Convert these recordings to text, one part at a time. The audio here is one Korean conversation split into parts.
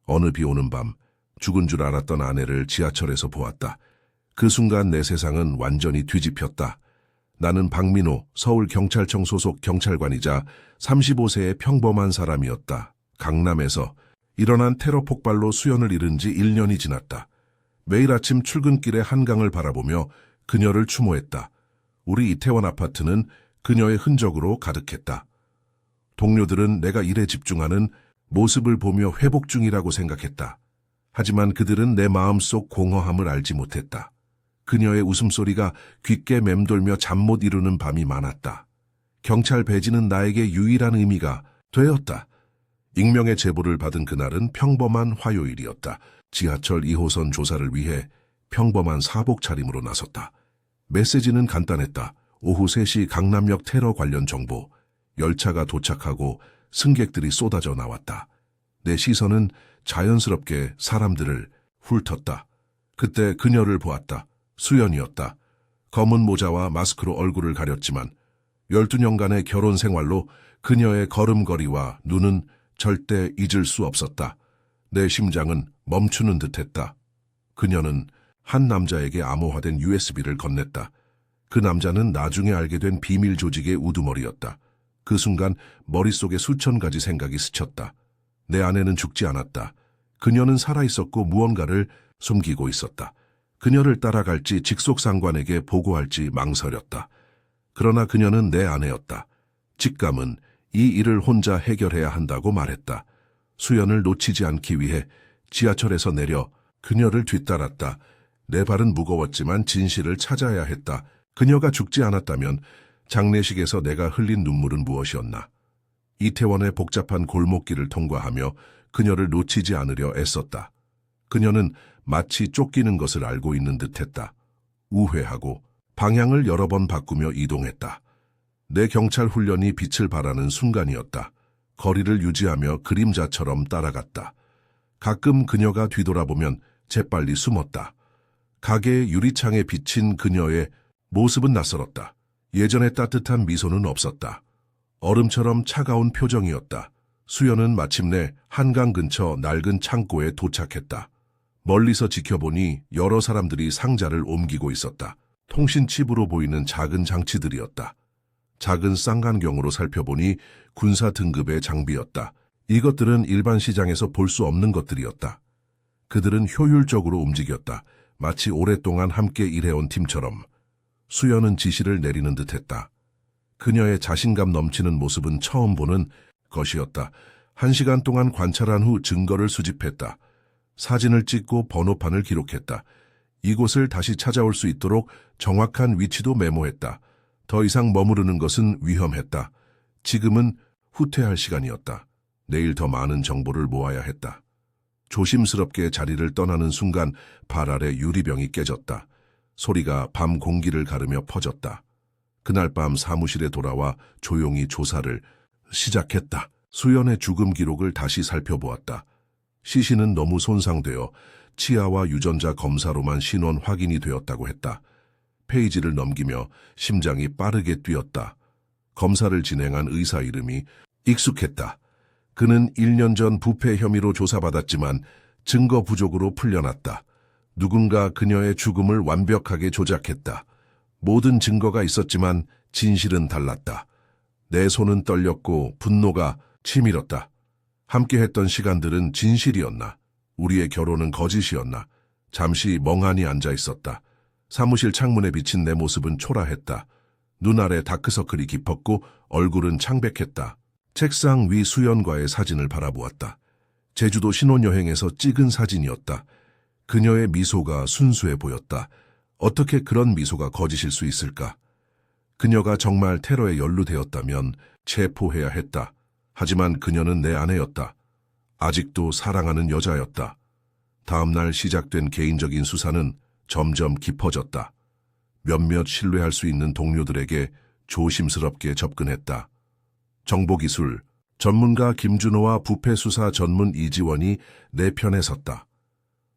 어느 비 오는 밤 죽은 줄 알았던 아내를 지하철에서 보았다. 그 순간 내 세상은 완전히 뒤집혔다. 나는 박민호 서울경찰청 소속 경찰관이자 35세의 평범한 사람이었다. 강남에서 일어난 테러 폭발로 수연을 잃은 지 1년이 지났다. 매일 아침 출근길에 한강을 바라보며 그녀를 추모했다. 우리 이태원 아파트는 그녀의 흔적으로 가득했다. 동료들은 내가 일에 집중하는 모습을 보며 회복 중이라고 생각했다. 하지만 그들은 내 마음속 공허함을 알지 못했다. 그녀의 웃음소리가 귓게 맴돌며 잠 못 이루는 밤이 많았다. 경찰 배지는 나에게 유일한 의미가 되었다. 익명의 제보를 받은 그날은 평범한 화요일이었다. 지하철 2호선 조사를 위해 평범한 사복 차림으로 나섰다. 메시지는 간단했다. 오후 3시 강남역 테러 관련 정보. 열차가 도착하고 승객들이 쏟아져 나왔다. 내 시선은 자연스럽게 사람들을 훑었다. 그때 그녀를 보았다. 수연이었다. 검은 모자와 마스크로 얼굴을 가렸지만 12년간의 결혼 생활로 그녀의 걸음걸이와 눈은 절대 잊을 수 없었다. 내 심장은 멈추는 듯했다. 그녀는 한 남자에게 암호화된 USB를 건넸다. 그 남자는 나중에 알게 된 비밀 조직의 우두머리였다. 그 순간 머릿속에 수천 가지 생각이 스쳤다. 내 아내는 죽지 않았다. 그녀는 살아있었고 무언가를 숨기고 있었다. 그녀를 따라갈지 직속상관에게 보고할지 망설였다. 그러나 그녀는 내 아내였다. 직감은 이 일을 혼자 해결해야 한다고 말했다. 수연을 놓치지 않기 위해 지하철에서 내려 그녀를 뒤따랐다. 내 발은 무거웠지만 진실을 찾아야 했다. 그녀가 죽지 않았다면 장례식에서 내가 흘린 눈물은 무엇이었나? 이태원의 복잡한 골목길을 통과하며 그녀를 놓치지 않으려 애썼다. 그녀는 마치 쫓기는 것을 알고 있는 듯했다. 우회하고 방향을 여러 번 바꾸며 이동했다. 내 경찰 훈련이 빛을 발하는 순간이었다. 거리를 유지하며 그림자처럼 따라갔다. 가끔 그녀가 뒤돌아보면 재빨리 숨었다. 가게의 유리창에 비친 그녀의 모습은 낯설었다. 예전의 따뜻한 미소는 없었다. 얼음처럼 차가운 표정이었다. 수연은 마침내 한강 근처 낡은 창고에 도착했다. 멀리서 지켜보니 여러 사람들이 상자를 옮기고 있었다. 통신칩으로 보이는 작은 장치들이었다. 작은 쌍안경으로 살펴보니 군사 등급의 장비였다. 이것들은 일반 시장에서 볼 수 없는 것들이었다. 그들은 효율적으로 움직였다. 마치 오랫동안 함께 일해온 팀처럼. 수연은 지시를 내리는 듯했다. 그녀의 자신감 넘치는 모습은 처음 보는 것이었다. 1시간 동안 관찰한 후 증거를 수집했다. 사진을 찍고 번호판을 기록했다. 이곳을 다시 찾아올 수 있도록 정확한 위치도 메모했다. 더 이상 머무르는 것은 위험했다. 지금은 후퇴할 시간이었다. 내일 더 많은 정보를 모아야 했다. 조심스럽게 자리를 떠나는 순간 발 아래 유리병이 깨졌다. 소리가 밤 공기를 가르며 퍼졌다. 그날 밤 사무실에 돌아와 조용히 조사를 시작했다. 수연의 죽음 기록을 다시 살펴보았다. 시신은 너무 손상되어 치아와 유전자 검사로만 신원 확인이 되었다고 했다. 페이지를 넘기며 심장이 빠르게 뛰었다. 검사를 진행한 의사 이름이 익숙했다. 그는 1년 전 부패 혐의로 조사받았지만 증거 부족으로 풀려났다. 누군가 그녀의 죽음을 완벽하게 조작했다. 모든 증거가 있었지만 진실은 달랐다. 내 손은 떨렸고 분노가 치밀었다. 함께했던 시간들은 진실이었나? 우리의 결혼은 거짓이었나? 잠시 멍하니 앉아 있었다. 사무실 창문에 비친 내 모습은 초라했다. 눈 아래 다크서클이 깊었고 얼굴은 창백했다. 책상 위 수연과의 사진을 바라보았다. 제주도 신혼여행에서 찍은 사진이었다. 그녀의 미소가 순수해 보였다. 어떻게 그런 미소가 거짓일 수 있을까? 그녀가 정말 테러에 연루되었다면 체포해야 했다. 하지만 그녀는 내 아내였다. 아직도 사랑하는 여자였다. 다음 날 시작된 개인적인 수사는 점점 깊어졌다. 몇몇 신뢰할 수 있는 동료들에게 조심스럽게 접근했다. 정보기술 전문가 김준호와 부패수사 전문 이지원이 내 편에 섰다.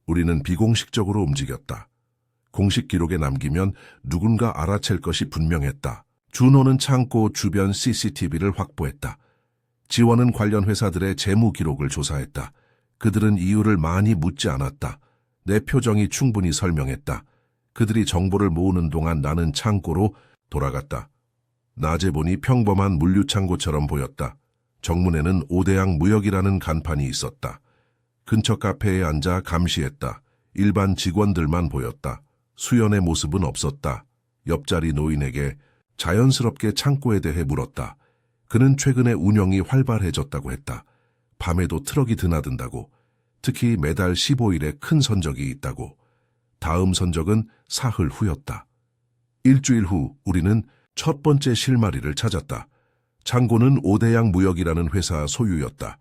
우리는 비공식적으로 움직였다. 공식 기록에 남기면 누군가 알아챌 것이 분명했다. 준호는 창고 주변 CCTV를 확보했다. 지원은 관련 회사들의 재무 기록을 조사했다. 그들은 이유를 많이 묻지 않았다. 내 표정이 충분히 설명했다. 그들이 정보를 모으는 동안 나는 창고로 돌아갔다. 낮에 보니 평범한 물류창고처럼 보였다. 정문에는 오대양 무역이라는 간판이 있었다. 근처 카페에 앉아 감시했다. 일반 직원들만 보였다. 수연의 모습은 없었다. 옆자리 노인에게 자연스럽게 창고에 대해 물었다. 그는 최근에 운영이 활발해졌다고 했다. 밤에도 트럭이 드나든다고. 특히 매달 15일에 큰 선적이 있다고. 다음 선적은 사흘 후였다. 일주일 후 우리는 첫 번째 실마리를 찾았다. 창고는 오대양 무역이라는 회사 소유였다.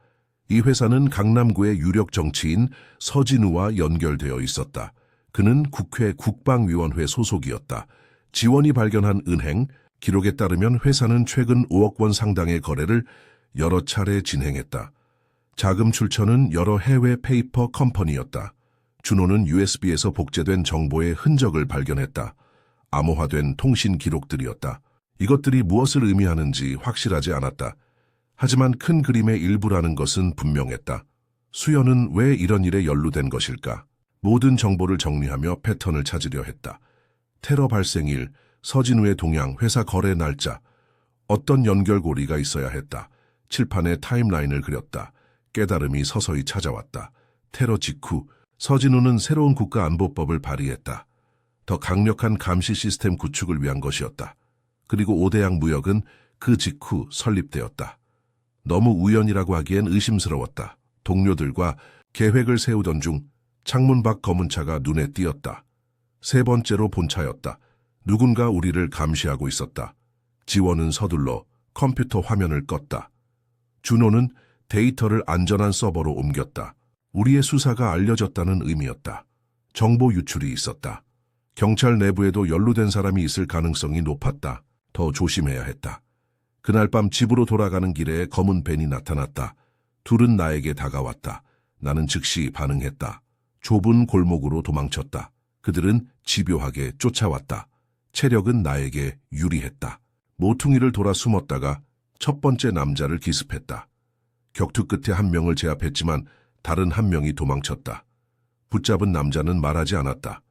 이 회사는 강남구의 유력 정치인 서진우와 연결되어 있었다. 그는 국회 국방위원회 소속이었다. 지원이 발견한 은행, 기록에 따르면 회사는 최근 5억 원 상당의 거래를 여러 차례 진행했다. 자금 출처는 여러 해외 페이퍼 컴퍼니였다. 준호는 USB에서 복제된 정보의 흔적을 발견했다. 암호화된 통신 기록들이었다. 이것들이 무엇을 의미하는지 확실하지 않았다. 하지만 큰 그림의 일부라는 것은 분명했다. 수연은 왜 이런 일에 연루된 것일까? 모든 정보를 정리하며 패턴을 찾으려 했다. 테러 발생일, 서진우의 동향, 회사 거래 날짜, 어떤 연결고리가 있어야 했다. 칠판에 타임라인을 그렸다. 깨달음이 서서히 찾아왔다. 테러 직후 서진우는 새로운 국가안보법을 발의했다. 더 강력한 감시 시스템 구축을 위한 것이었다. 그리고 오대양 무역은 그 직후 설립되었다. 너무 우연이라고 하기엔 의심스러웠다. 동료들과 계획을 세우던 중 창문 밖 검은 차가 눈에 띄었다. 세 번째로 본 차였다. 누군가 우리를 감시하고 있었다. 지원은 서둘러 컴퓨터 화면을 껐다. 준호는 데이터를 안전한 서버로 옮겼다. 우리의 수사가 알려졌다는 의미였다. 정보 유출이 있었다. 경찰 내부에도 연루된 사람이 있을 가능성이 높았다. 더 조심해야 했다. 그날 밤 집으로 돌아가는 길에 검은 밴이 나타났다. 둘은 나에게 다가왔다. 나는 즉시 반응했다. 좁은 골목으로 도망쳤다. 그들은 집요하게 쫓아왔다. 체력은 나에게 유리했다. 모퉁이를 돌아 숨었다가 첫 번째 남자를 기습했다. 격투 끝에 한 명을 제압했지만 다른 한 명이 도망쳤다. 붙잡은 남자는 말하지 않았다.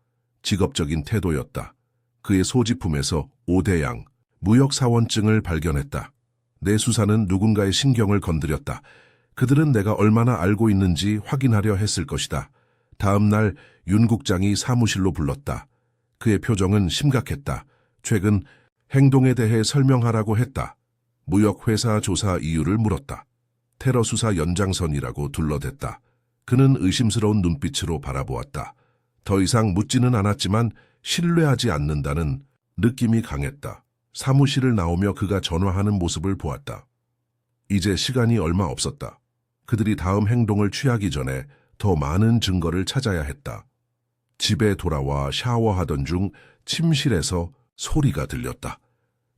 직업적인 태도였다. 그의 소지품에서 오대양, 무역사원증을 발견했다. 내 수사는 누군가의 신경을 건드렸다. 그들은 내가 얼마나 알고 있는지 확인하려 했을 것이다. 다음 날 윤 국장이 사무실로 불렀다. 그의 표정은 심각했다. 최근 행동에 대해 설명하라고 했다. 무역회사 조사 이유를 물었다. 테러 수사 연장선이라고 둘러댔다. 그는 의심스러운 눈빛으로 바라보았다. 더 이상 묻지는 않았지만 신뢰하지 않는다는 느낌이 강했다. 사무실을 나오며 그가 전화하는 모습을 보았다. 이제 시간이 얼마 없었다. 그들이 다음 행동을 취하기 전에 더 많은 증거를 찾아야 했다. 집에 돌아와 샤워하던 중 침실에서 소리가 들렸다.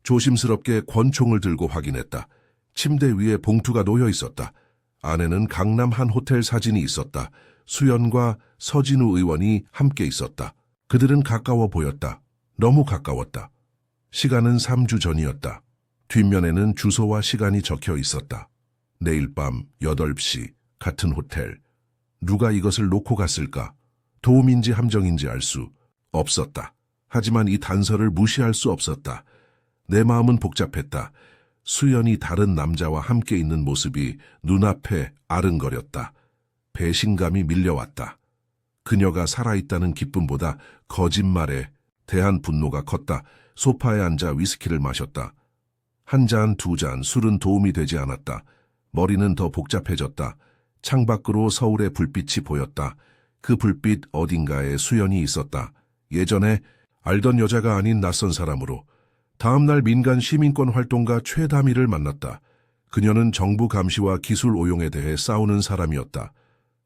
조심스럽게 권총을 들고 확인했다. 침대 위에 봉투가 놓여 있었다. 안에는 강남 한 호텔 사진이 있었다. 수연과 서진우 의원이 함께 있었다. 그들은 가까워 보였다. 너무 가까웠다. 시간은 3주 전이었다. 뒷면에는 주소와 시간이 적혀 있었다. 내일 밤 8시 같은 호텔. 누가 이것을 놓고 갔을까? 도움인지 함정인지 알 수 없었다. 하지만 이 단서를 무시할 수 없었다. 내 마음은 복잡했다. 수연이 다른 남자와 함께 있는 모습이 눈앞에 아른거렸다. 배신감이 밀려왔다. 그녀가 살아있다는 기쁨보다 거짓말에 대한 분노가 컸다. 소파에 앉아 위스키를 마셨다. 한 잔, 두 잔, 술은 도움이 되지 않았다. 머리는 더 복잡해졌다. 창밖으로 서울의 불빛이 보였다. 그 불빛 어딘가에 수연이 있었다. 예전에 알던 여자가 아닌 낯선 사람으로. 다음 날 민간 시민권 활동가 최다미를 만났다. 그녀는 정부 감시와 기술 오용에 대해 싸우는 사람이었다.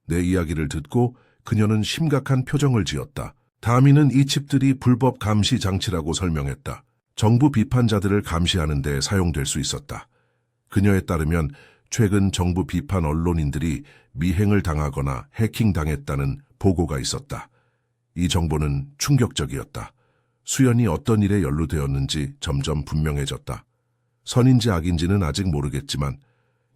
내 이야기를 듣고 그녀는 심각한 표정을 지었다. 다미는 이 칩들이 불법 감시 장치라고 설명했다. 정부 비판자들을 감시하는 데 사용될 수 있었다. 그녀에 따르면 최근 정부 비판 언론인들이 미행을 당하거나 해킹당했다는 보고가 있었다. 이 정보는 충격적이었다. 수연이 어떤 일에 연루되었는지 점점 분명해졌다. 선인지 악인지는 아직 모르겠지만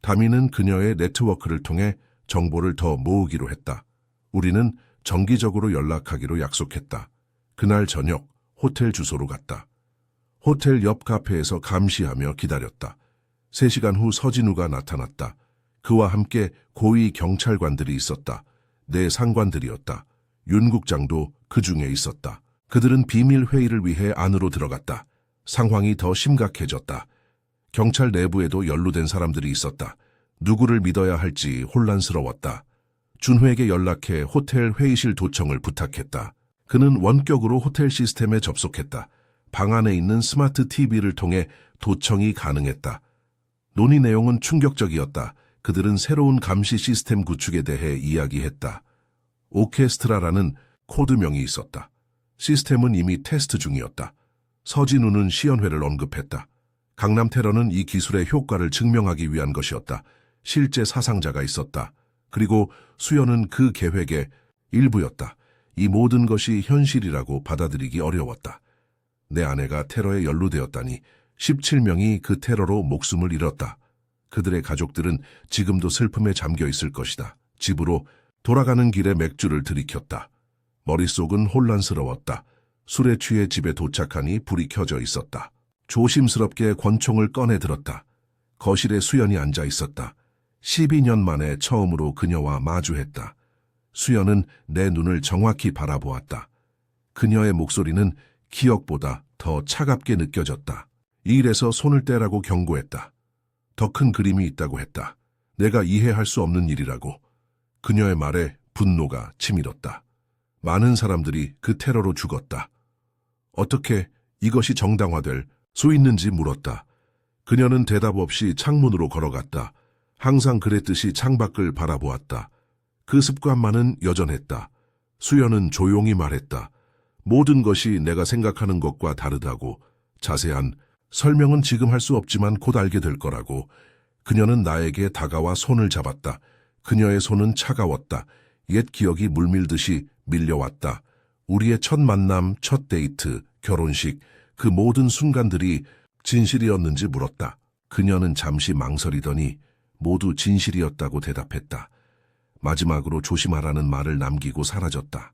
다미는 그녀의 네트워크를 통해 정보를 더 모으기로 했다. 우리는 정기적으로 연락하기로 약속했다. 그날 저녁 호텔 주소로 갔다. 호텔 옆 카페에서 감시하며 기다렸다. 3시간 후 서진우가 나타났다. 그와 함께 고위 경찰관들이 있었다. 내 상관들이었다. 윤 국장도 그 중에 있었다. 그들은 비밀 회의를 위해 안으로 들어갔다. 상황이 더 심각해졌다. 경찰 내부에도 연루된 사람들이 있었다. 누구를 믿어야 할지 혼란스러웠다. 준호에게 연락해 호텔 회의실 도청을 부탁했다. 그는 원격으로 호텔 시스템에 접속했다. 방 안에 있는 스마트 TV를 통해 도청이 가능했다. 논의 내용은 충격적이었다. 그들은 새로운 감시 시스템 구축에 대해 이야기했다. 오케스트라라는 코드명이 있었다. 시스템은 이미 테스트 중이었다. 서진우는 시연회를 언급했다. 강남 테러는 이 기술의 효과를 증명하기 위한 것이었다. 실제 사상자가 있었다. 그리고 수연은 그 계획의 일부였다. 이 모든 것이 현실이라고 받아들이기 어려웠다. 내 아내가 테러에 연루되었다니 17명이 그 테러로 목숨을 잃었다. 그들의 가족들은 지금도 슬픔에 잠겨 있을 것이다. 집으로 돌아가는 길에 맥주를 들이켰다. 머릿속은 혼란스러웠다. 술에 취해 집에 도착하니 불이 켜져 있었다. 조심스럽게 권총을 꺼내 들었다. 거실에 수연이 앉아 있었다. 12년 만에 처음으로 그녀와 마주했다. 수연은 내 눈을 정확히 바라보았다. 그녀의 목소리는 기억보다 더 차갑게 느껴졌다. 이 일에서 손을 떼라고 경고했다. 더 큰 그림이 있다고 했다. 내가 이해할 수 없는 일이라고. 그녀의 말에 분노가 치밀었다. 많은 사람들이 그 테러로 죽었다. 어떻게 이것이 정당화될 수 있는지 물었다. 그녀는 대답 없이 창문으로 걸어갔다. 항상 그랬듯이 창밖을 바라보았다. 그 습관만은 여전했다. 수연은 조용히 말했다. 모든 것이 내가 생각하는 것과 다르다고. 자세한 설명은 지금 할 수 없지만 곧 알게 될 거라고. 그녀는 나에게 다가와 손을 잡았다. 그녀의 손은 차가웠다. 옛 기억이 물밀듯이 밀려왔다. 우리의 첫 만남, 첫 데이트, 결혼식, 그 모든 순간들이 진실이었는지 물었다. 그녀는 잠시 망설이더니 모두 진실이었다고 대답했다. 마지막으로 조심하라는 말을 남기고 사라졌다.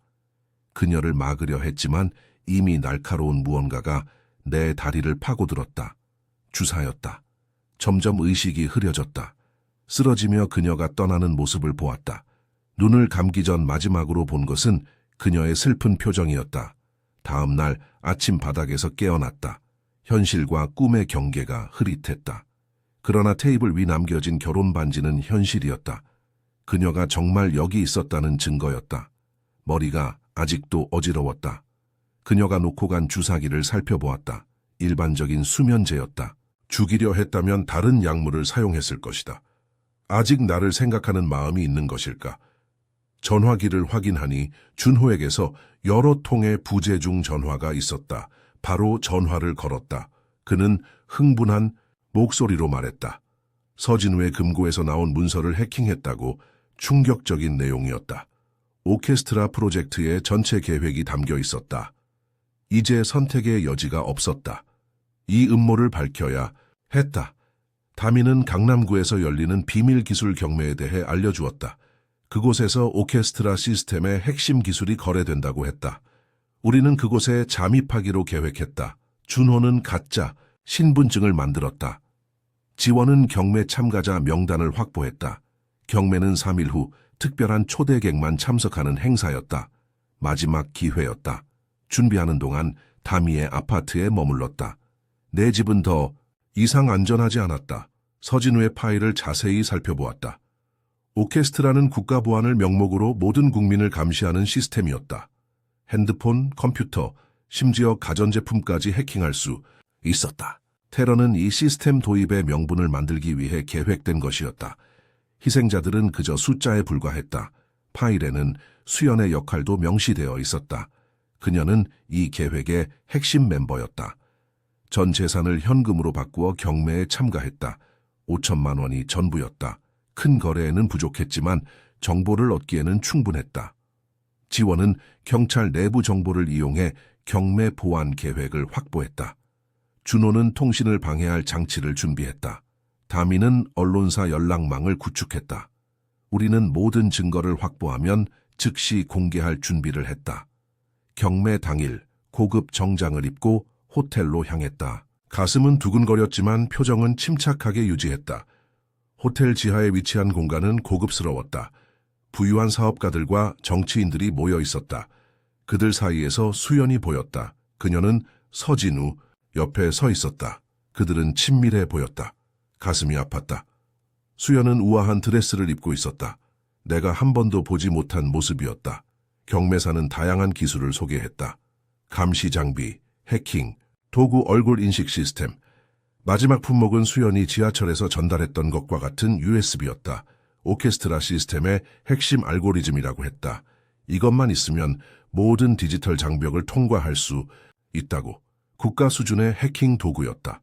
그녀를 막으려 했지만 이미 날카로운 무언가가 내 다리를 파고들었다. 주사였다. 점점 의식이 흐려졌다. 쓰러지며 그녀가 떠나는 모습을 보았다. 눈을 감기 전 마지막으로 본 것은 그녀의 슬픈 표정이었다. 다음 날 아침 바닥에서 깨어났다. 현실과 꿈의 경계가 흐릿했다. 그러나 테이블 위 남겨진 결혼 반지는 현실이었다. 그녀가 정말 여기 있었다는 증거였다. 머리가 아직도 어지러웠다. 그녀가 놓고 간 주사기를 살펴보았다. 일반적인 수면제였다. 죽이려 했다면 다른 약물을 사용했을 것이다. 아직 나를 생각하는 마음이 있는 것일까? 전화기를 확인하니 준호에게서 여러 통의 부재중 전화가 있었다. 바로 전화를 걸었다. 그는 흥분한 목소리로 말했다. 서진우의 금고에서 나온 문서를 해킹했다고. 충격적인 내용이었다. 오케스트라 프로젝트의 전체 계획이 담겨 있었다. 이제 선택의 여지가 없었다. 이 음모를 밝혀야 했다. 다미는 강남구에서 열리는 비밀 기술 경매에 대해 알려주었다. 그곳에서 오케스트라 시스템의 핵심 기술이 거래된다고 했다. 우리는 그곳에 잠입하기로 계획했다. 준호는 가짜 신분증을 만들었다. 지원은 경매 참가자 명단을 확보했다. 경매는 3일 후 특별한 초대객만 참석하는 행사였다. 마지막 기회였다. 준비하는 동안 다미의 아파트에 머물렀다. 내 집은 더 이상 안전하지 않았다. 서진우의 파일을 자세히 살펴보았다. 오케스트라는 국가보안을 명목으로 모든 국민을 감시하는 시스템이었다. 핸드폰, 컴퓨터, 심지어 가전제품까지 해킹할 수 있었다. 테러는 이 시스템 도입의 명분을 만들기 위해 계획된 것이었다. 희생자들은 그저 숫자에 불과했다. 파일에는 수연의 역할도 명시되어 있었다. 그녀는 이 계획의 핵심 멤버였다. 전 재산을 현금으로 바꾸어 경매에 참가했다. 5천만 원이 전부였다. 큰 거래에는 부족했지만 정보를 얻기에는 충분했다. 지원은 경찰 내부 정보를 이용해 경매 보안 계획을 확보했다. 준호는 통신을 방해할 장치를 준비했다. 다미는 언론사 연락망을 구축했다. 우리는 모든 증거를 확보하면 즉시 공개할 준비를 했다. 경매 당일 고급 정장을 입고 호텔로 향했다. 가슴은 두근거렸지만 표정은 침착하게 유지했다. 호텔 지하에 위치한 공간은 고급스러웠다. 부유한 사업가들과 정치인들이 모여 있었다. 그들 사이에서 수연이 보였다. 그녀는 서진우 옆에 서 있었다. 그들은 친밀해 보였다. 가슴이 아팠다. 수연은 우아한 드레스를 입고 있었다. 내가 한 번도 보지 못한 모습이었다. 경매사는 다양한 기술을 소개했다. 감시 장비, 해킹, 도구 얼굴 인식 시스템. 마지막 품목은 수연이 지하철에서 전달했던 것과 같은 USB였다. 오케스트라 시스템의 핵심 알고리즘이라고 했다. 이것만 있으면 모든 디지털 장벽을 통과할 수 있다고. 국가 수준의 해킹 도구였다.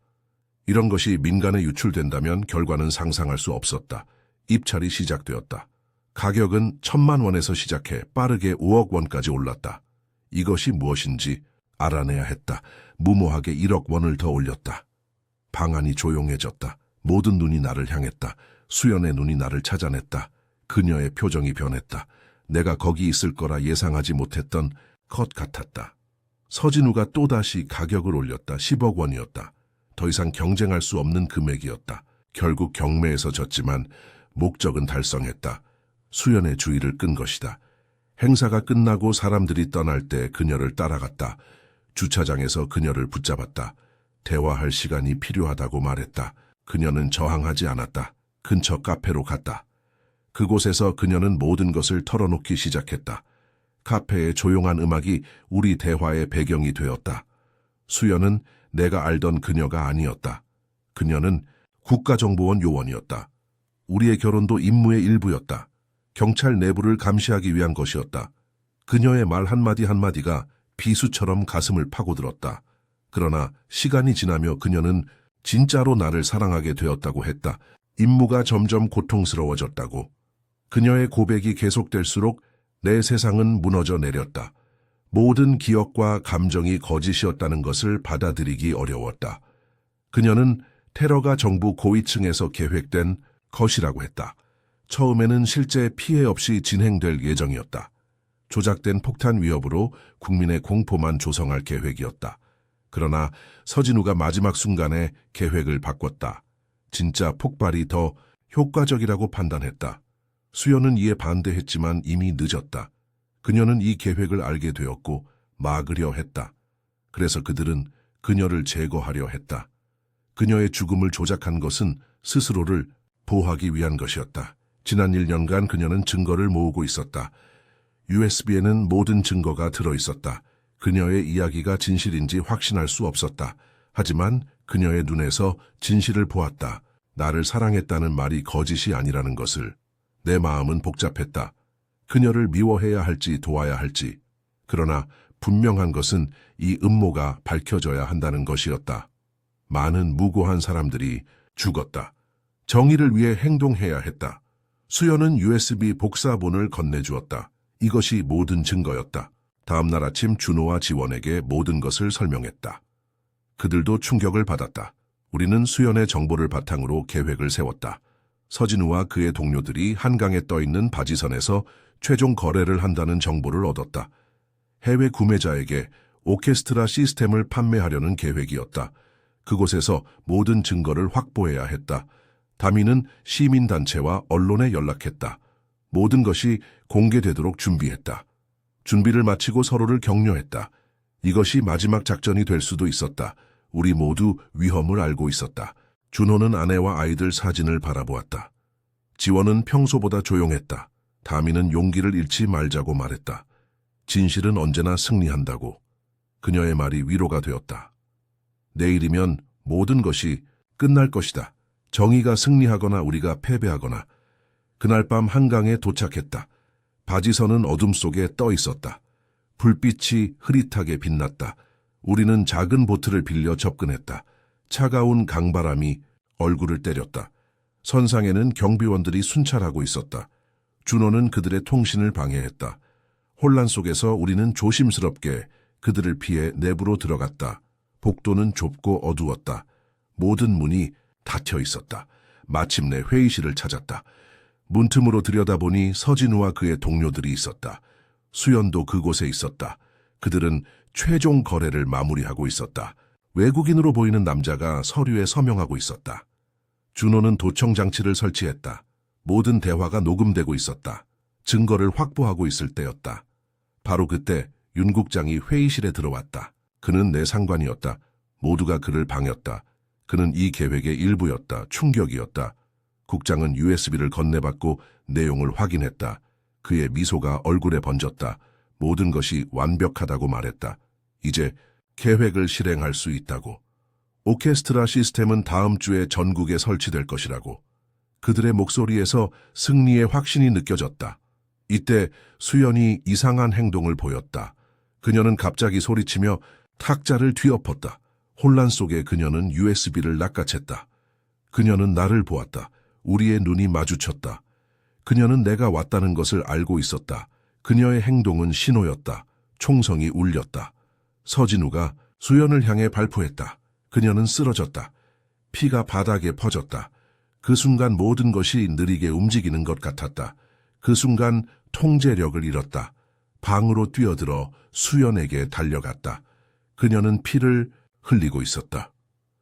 이런 것이 민간에 유출된다면 결과는 상상할 수 없었다. 입찰이 시작되었다. 가격은 1,000만 원에서 시작해 빠르게 5억 원까지 올랐다. 이것이 무엇인지 알아내야 했다. 무모하게 1억 원을 더 올렸다. 방안이 조용해졌다. 모든 눈이 나를 향했다. 수연의 눈이 나를 찾아냈다. 그녀의 표정이 변했다. 내가 거기 있을 거라 예상하지 못했던 것 같았다. 서진우가 또다시 가격을 올렸다. 10억 원이었다. 더 이상 경쟁할 수 없는 금액이었다. 결국 경매에서 졌지만 목적은 달성했다. 수연의 주의를 끈 것이다. 행사가 끝나고 사람들이 떠날 때 그녀를 따라갔다. 주차장에서 그녀를 붙잡았다. 대화할 시간이 필요하다고 말했다. 그녀는 저항하지 않았다. 근처 카페로 갔다. 그곳에서 그녀는 모든 것을 털어놓기 시작했다. 카페의 조용한 음악이 우리 대화의 배경이 되었다. 수연은 내가 알던 그녀가 아니었다. 그녀는 국가정보원 요원이었다. 우리의 결혼도 임무의 일부였다. 경찰 내부를 감시하기 위한 것이었다. 그녀의 말 한마디 한마디가 비수처럼 가슴을 파고들었다. 그러나 시간이 지나며 그녀는 진짜로 나를 사랑하게 되었다고 했다. 임무가 점점 고통스러워졌다고. 그녀의 고백이 계속될수록 내 세상은 무너져 내렸다. 모든 기억과 감정이 거짓이었다는 것을 받아들이기 어려웠다. 그녀는 테러가 정부 고위층에서 계획된 것이라고 했다. 처음에는 실제 피해 없이 진행될 예정이었다. 조작된 폭탄 위협으로 국민의 공포만 조성할 계획이었다. 그러나 서진우가 마지막 순간에 계획을 바꿨다. 진짜 폭발이 더 효과적이라고 판단했다. 수연은 이에 반대했지만 이미 늦었다. 그녀는 이 계획을 알게 되었고 막으려 했다. 그래서 그들은 그녀를 제거하려 했다. 그녀의 죽음을 조작한 것은 스스로를 보호하기 위한 것이었다. 지난 1년간 그녀는 증거를 모으고 있었다. USB에는 모든 증거가 들어있었다. 그녀의 이야기가 진실인지 확신할 수 없었다. 하지만 그녀의 눈에서 진실을 보았다. 나를 사랑했다는 말이 거짓이 아니라는 것을. 내 마음은 복잡했다. 그녀를 미워해야 할지 도와야 할지. 그러나 분명한 것은 이 음모가 밝혀져야 한다는 것이었다. 많은 무고한 사람들이 죽었다. 정의를 위해 행동해야 했다. 수연은 USB 복사본을 건네주었다. 이것이 모든 증거였다. 다음 날 아침 준호와 지원에게 모든 것을 설명했다. 그들도 충격을 받았다. 우리는 수연의 정보를 바탕으로 계획을 세웠다. 서진우와 그의 동료들이 한강에 떠있는 바지선에서 최종 거래를 한다는 정보를 얻었다. 해외 구매자에게 오케스트라 시스템을 판매하려는 계획이었다. 그곳에서 모든 증거를 확보해야 했다. 다미는 시민단체와 언론에 연락했다. 모든 것이 공개되도록 준비했다. 준비를 마치고 서로를 격려했다. 이것이 마지막 작전이 될 수도 있었다. 우리 모두 위험을 알고 있었다. 준호는 아내와 아이들 사진을 바라보았다. 지원은 평소보다 조용했다. 다미는 용기를 잃지 말자고 말했다. 진실은 언제나 승리한다고. 그녀의 말이 위로가 되었다. 내일이면 모든 것이 끝날 것이다. 정의가 승리하거나 우리가 패배하거나. 그날 밤 한강에 도착했다. 바지선은 어둠 속에 떠 있었다. 불빛이 흐릿하게 빛났다. 우리는 작은 보트를 빌려 접근했다. 차가운 강바람이 얼굴을 때렸다. 선상에는 경비원들이 순찰하고 있었다. 준호는 그들의 통신을 방해했다. 혼란 속에서 우리는 조심스럽게 그들을 피해 내부로 들어갔다. 복도는 좁고 어두웠다. 모든 문이 닫혀 있었다. 마침내 회의실을 찾았다. 문틈으로 들여다보니 서진우와 그의 동료들이 있었다. 수연도 그곳에 있었다. 그들은 최종 거래를 마무리하고 있었다. 외국인으로 보이는 남자가 서류에 서명하고 있었다. 준호는 도청 장치를 설치했다. 모든 대화가 녹음되고 있었다. 증거를 확보하고 있을 때였다. 바로 그때 윤 국장이 회의실에 들어왔다. 그는 내 상관이었다. 모두가 그를 방했다. 그는 이 계획의 일부였다. 충격이었다. 국장은 USB를 건네받고 내용을 확인했다. 그의 미소가 얼굴에 번졌다. 모든 것이 완벽하다고 말했다. 이제 계획을 실행할 수 있다고. 오케스트라 시스템은 다음 주에 전국에 설치될 것이라고. 그들의 목소리에서 승리의 확신이 느껴졌다. 이때 수연이 이상한 행동을 보였다. 그녀는 갑자기 소리치며 탁자를 뒤엎었다. 혼란 속에 그녀는 USB를 낚아챘다. 그녀는 나를 보았다. 우리의 눈이 마주쳤다. 그녀는 내가 왔다는 것을 알고 있었다. 그녀의 행동은 신호였다. 총성이 울렸다. 서진우가 수연을 향해 발포했다. 그녀는 쓰러졌다. 피가 바닥에 퍼졌다. 그 순간 모든 것이 느리게 움직이는 것 같았다. 그 순간 통제력을 잃었다. 방으로 뛰어들어 수연에게 달려갔다. 그녀는 피를 흘리고 있었다.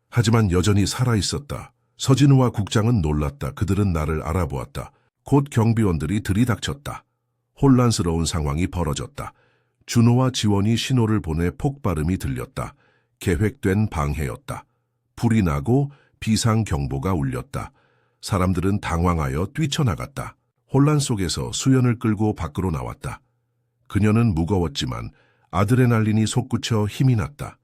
하지만 여전히 살아있었다. 서진우와 국장은 놀랐다. 그들은 나를 알아보았다. 곧 경비원들이 들이닥쳤다. 혼란스러운 상황이 벌어졌다. 준호와 지원이 신호를 보내 폭발음이 들렸다. 계획된 방해였다. 불이 나고 비상경보가 울렸다. 사람들은 당황하여 뛰쳐나갔다. 혼란 속에서 수연을 끌고 밖으로 나왔다. 그녀는 무거웠지만 아드레날린이 솟구쳐 힘이 났다.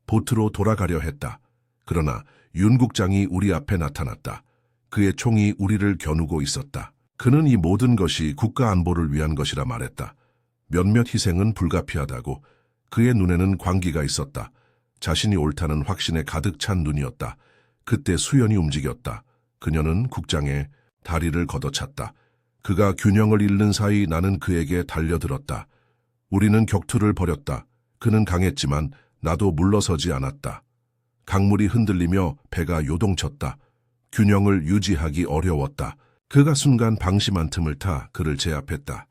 보트로 돌아가려 했다. 그러나 윤 국장이 우리 앞에 나타났다. 그의 총이 우리를 겨누고 있었다. 그는 이 모든 것이 국가 안보를 위한 것이라 말했다. 몇몇 희생은 불가피하다고. 그의 눈에는 광기가 있었다. 자신이 옳다는 확신에 가득 찬 눈이었다. 그때 수연이 움직였다. 그녀는 국장의 다리를 걷어찼다. 그가 균형을 잃는 사이 나는 그에게 달려들었다. 우리는 격투를 벌였다. 그는 강했지만 나도 물러서지 않았다. 강물이 흔들리며 배가 요동쳤다. 균형을 유지하기 어려웠다. 그가 순간 방심한 틈을 타 그를 제압했다.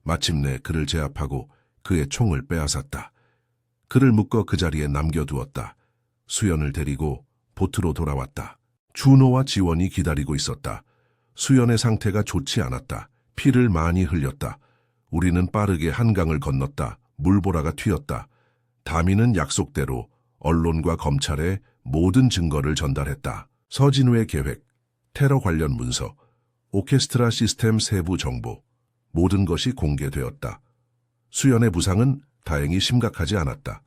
마침내 그를 제압하고 그의 총을 빼앗았다. 그를 묶어 그 자리에 남겨두었다. 수연을 데리고 보트로 돌아왔다. 준호와 지원이 기다리고 있었다. 수연의 상태가 좋지 않았다. 피를 많이 흘렸다. 우리는 빠르게 한강을 건넜다. 물보라가 튀었다. 다미는 약속대로 언론과 검찰에 모든 증거를 전달했다. 서진우의 계획, 테러 관련 문서, 오케스트라 시스템 세부 정보, 모든 것이 공개되었다. 수연의 부상은 다행히 심각하지 않았다.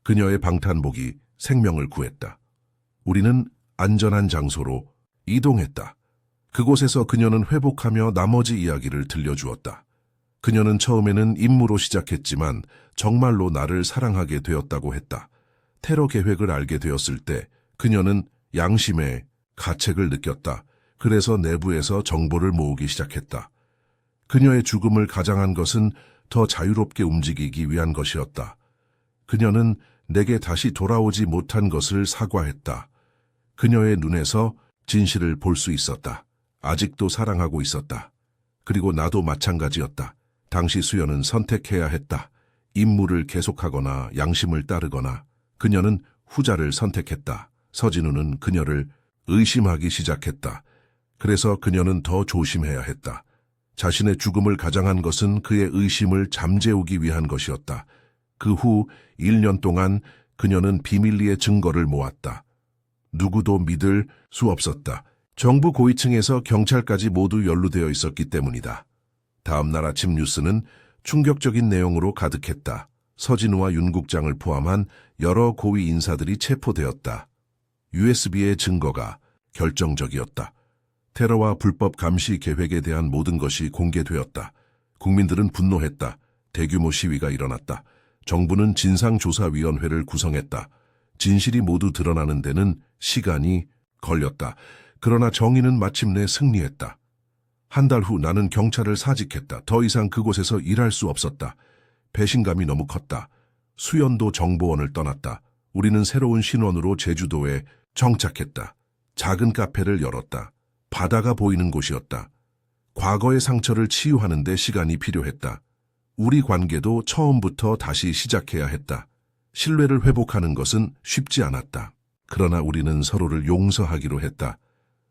그녀의 방탄복이 생명을 구했다. 우리는 안전한 장소로 이동했다. 그곳에서 그녀는 회복하며 나머지 이야기를 들려주었다. 그녀는 처음에는 임무로 시작했지만 정말로 나를 사랑하게 되었다고 했다. 테러 계획을 알게 되었을 때 그녀는 양심의 가책을 느꼈다. 그래서 내부에서 정보를 모으기 시작했다. 그녀의 죽음을 가장한 것은 더 자유롭게 움직이기 위한 것이었다. 그녀는 내게 다시 돌아오지 못한 것을 사과했다. 그녀의 눈에서 진실을 볼 수 있었다. 아직도 사랑하고 있었다. 그리고 나도 마찬가지였다. 당시 수연은 선택해야 했다. 임무를 계속하거나 양심을 따르거나. 그녀는 후자를 선택했다. 서진우는 그녀를 의심하기 시작했다. 그래서 그녀는 더 조심해야 했다. 자신의 죽음을 가장한 것은 그의 의심을 잠재우기 위한 것이었다. 그 후 1년 동안 그녀는 비밀리에 증거를 모았다. 누구도 믿을 수 없었다. 정부 고위층에서 경찰까지 모두 연루되어 있었기 때문이다. 다음 날 아침 뉴스는 충격적인 내용으로 가득했다. 서진우와 윤 국장을 포함한 여러 고위 인사들이 체포되었다. USB의 증거가 결정적이었다. 테러와 불법 감시 계획에 대한 모든 것이 공개되었다. 국민들은 분노했다. 대규모 시위가 일어났다. 정부는 진상조사위원회를 구성했다. 진실이 모두 드러나는 데는 시간이 걸렸다. 그러나 정의는 마침내 승리했다. 한 달 후 나는 경찰을 사직했다. 더 이상 그곳에서 일할 수 없었다. 배신감이 너무 컸다. 수연도 정보원을 떠났다. 우리는 새로운 신원으로 제주도에 정착했다. 작은 카페를 열었다. 바다가 보이는 곳이었다. 과거의 상처를 치유하는 데 시간이 필요했다. 우리 관계도 처음부터 다시 시작해야 했다. 신뢰를 회복하는 것은 쉽지 않았다. 그러나 우리는 서로를 용서하기로 했다.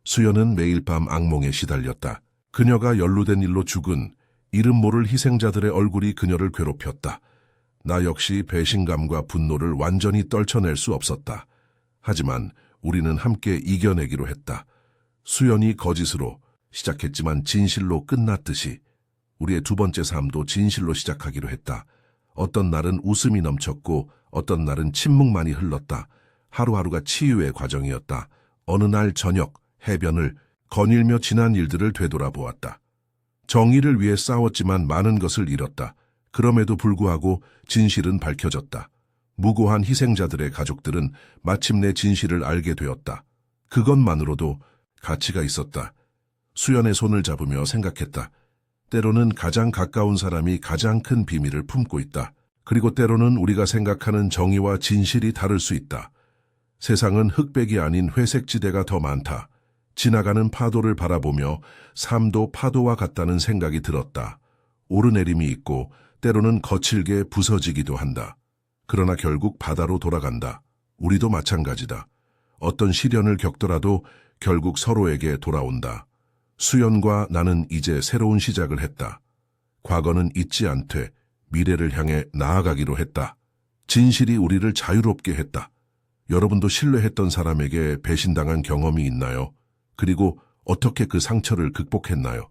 수연은 매일 밤 악몽에 시달렸다. 그녀가 연루된 일로 죽은 이름 모를 희생자들의 얼굴이 그녀를 괴롭혔다. 나 역시 배신감과 분노를 완전히 떨쳐낼 수 없었다. 하지만 우리는 함께 이겨내기로 했다. 수연이 거짓으로 시작했지만 진실로 끝났듯이 우리의 두 번째 삶도 진실로 시작하기로 했다. 어떤 날은 웃음이 넘쳤고 어떤 날은 침묵만이 흘렀다. 하루하루가 치유의 과정이었다. 어느 날 저녁 해변을 거닐며 지난 일들을 되돌아보았다. 정의를 위해 싸웠지만 많은 것을 잃었다. 그럼에도 불구하고 진실은 밝혀졌다. 무고한 희생자들의 가족들은 마침내 진실을 알게 되었다. 그것만으로도 가치가 있었다. 수연의 손을 잡으며 생각했다. 때로는 가장 가까운 사람이 가장 큰 비밀을 품고 있다. 그리고 때로는 우리가 생각하는 정의와 진실이 다를 수 있다. 세상은 흑백이 아닌 회색지대가 더 많다. 지나가는 파도를 바라보며 삶도 파도와 같다는 생각이 들었다. 오르내림이 있고 때로는 거칠게 부서지기도 한다. 그러나 결국 바다로 돌아간다. 우리도 마찬가지다. 어떤 시련을 겪더라도 결국 서로에게 돌아온다. 수연과 나는 이제 새로운 시작을 했다. 과거는 잊지 않되 미래를 향해 나아가기로 했다. 진실이 우리를 자유롭게 했다. 여러분도 신뢰했던 사람에게 배신당한 경험이 있나요? 그리고 어떻게 그 상처를 극복했나요?